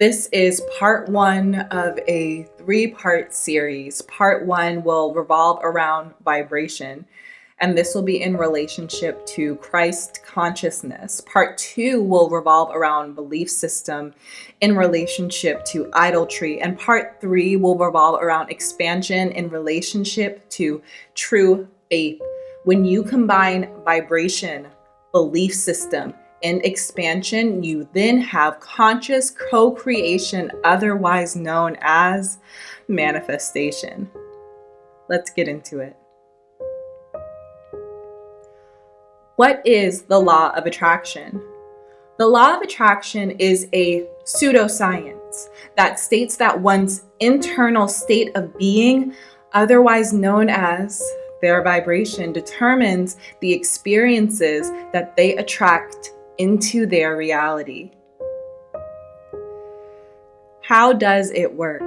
This is part one of a three-part series. Part one will revolve around vibration, and this will be in relationship to Christ consciousness. Part two will revolve around belief system in relationship to idolatry, and part three will revolve around expansion in relationship to true faith. When you combine vibration, belief system, and expansion, you then have conscious co-creation, otherwise known as manifestation. Let's get into it. What is the law of attraction? The law of attraction is a pseudoscience that states that one's internal state of being, otherwise known as their vibration, determines the experiences that they attract into their reality. How does it work?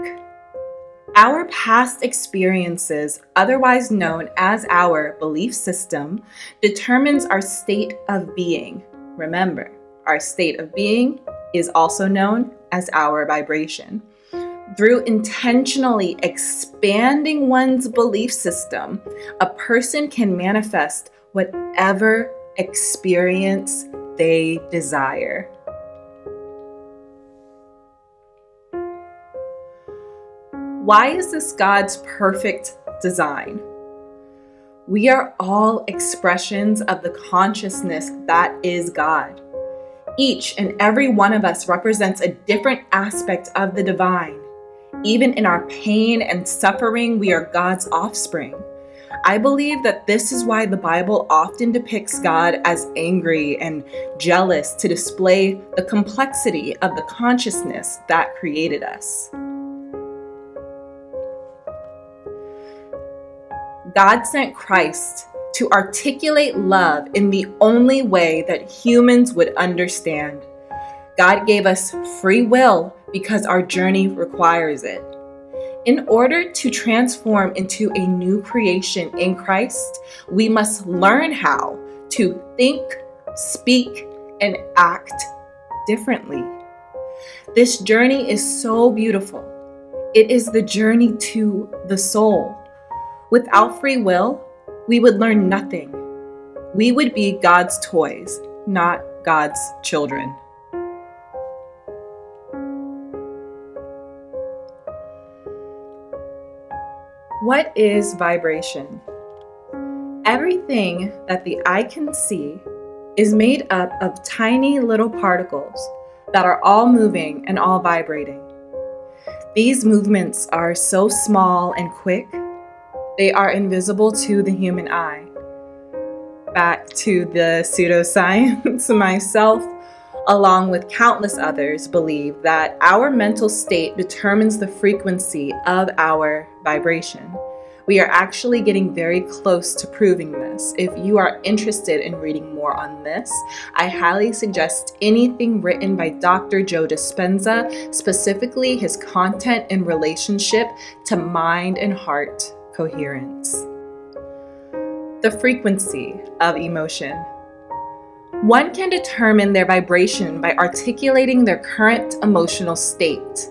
Our past experiences, otherwise known as our belief system, determines our state of being. Remember, our state of being is also known as our vibration. Through intentionally expanding one's belief system, a person can manifest whatever experience they desire. Why is this God's perfect design? We are all expressions of the consciousness that is God. Each and every one of us represents a different aspect of the divine. Even in our pain and suffering, we are God's offspring. I believe that this is why the Bible often depicts God as angry and jealous to display the complexity of the consciousness that created us. God sent Christ to articulate love in the only way that humans would understand. God gave us free will because our journey requires it. In order to transform into a new creation in Christ, we must learn how to think, speak, and act differently. This journey is so beautiful. It is the journey to the soul. Without free will, we would learn nothing. We would be God's toys, not God's children. What is vibration? Everything that the eye can see is made up of tiny little particles that are all moving and all vibrating. These movements are so small and quick, they are invisible to the human eye. Back to the pseudoscience, myself, along with countless others, believe that our mental state determines the frequency of our vibration. We are actually getting very close to proving this. If you are interested in reading more on this, I highly suggest anything written by Dr. Joe Dispenza, specifically his content in relationship to mind and heart coherence. The frequency of emotion. One can determine their vibration by articulating their current emotional state.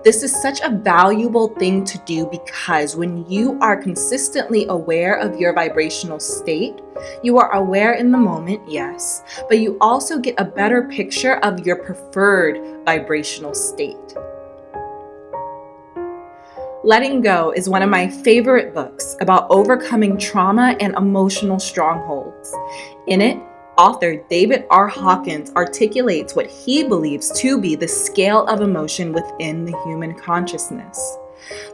This is such a valuable thing to do because when you are consistently aware of your vibrational state, you are aware in the moment, yes, but you also get a better picture of your preferred vibrational state. Letting Go is one of my favorite books about overcoming trauma and emotional strongholds. In it, author David R. Hawkins articulates what he believes to be the scale of emotion within the human consciousness.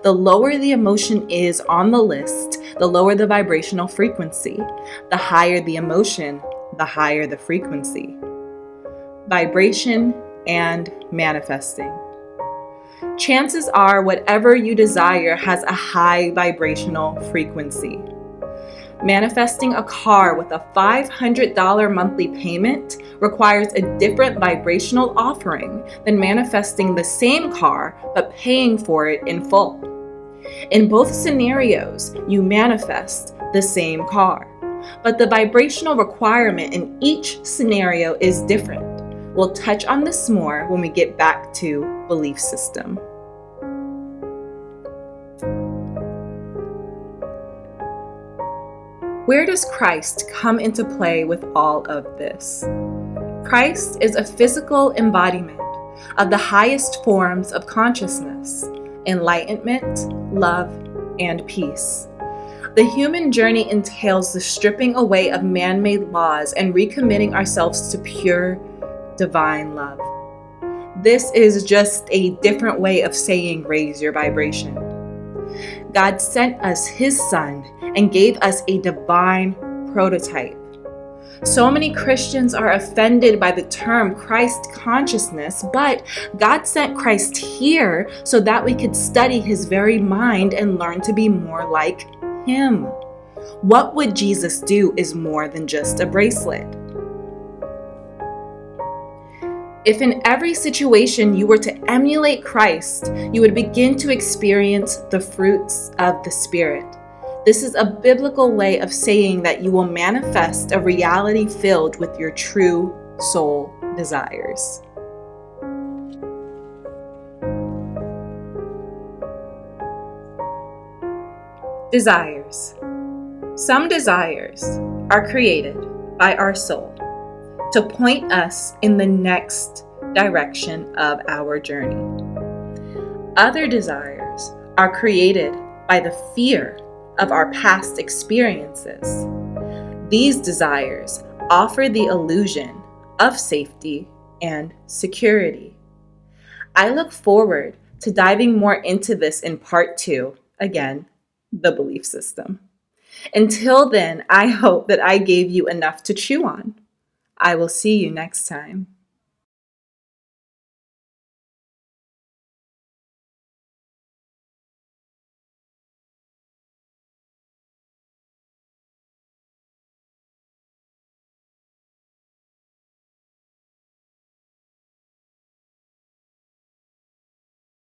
The lower the emotion is on the list, the lower the vibrational frequency. The higher the emotion, the higher the frequency. Vibration and manifesting. Chances are whatever you desire has a high vibrational frequency. Manifesting a car with a $500 monthly payment requires a different vibrational offering than manifesting the same car but paying for it in full. In both scenarios, you manifest the same car, but the vibrational requirement in each scenario is different. We'll touch on this more when we get back to belief system. Where does Christ come into play with all of this? Christ is a physical embodiment of the highest forms of consciousness, enlightenment, love, and peace. The human journey entails the stripping away of man-made laws and recommitting ourselves to pure, divine love. This is just a different way of saying raise your vibration. God sent us His Son and gave us a divine prototype. So many Christians are offended by the term Christ consciousness, but God sent Christ here so that we could study His very mind and learn to be more like Him. What would Jesus do is more than just a bracelet. If in every situation you were to emulate Christ, you would begin to experience the fruits of the Spirit. This is a biblical way of saying that you will manifest a reality filled with your true soul desires. Desires. Some desires are created by our soul to point us in the next direction of our journey. Other desires are created by the fear of our past experiences. These desires offer the illusion of safety and security. I look forward to diving more into this in part 2, again, the belief system. Until then, I hope that I gave you enough to chew on. I will see you next time.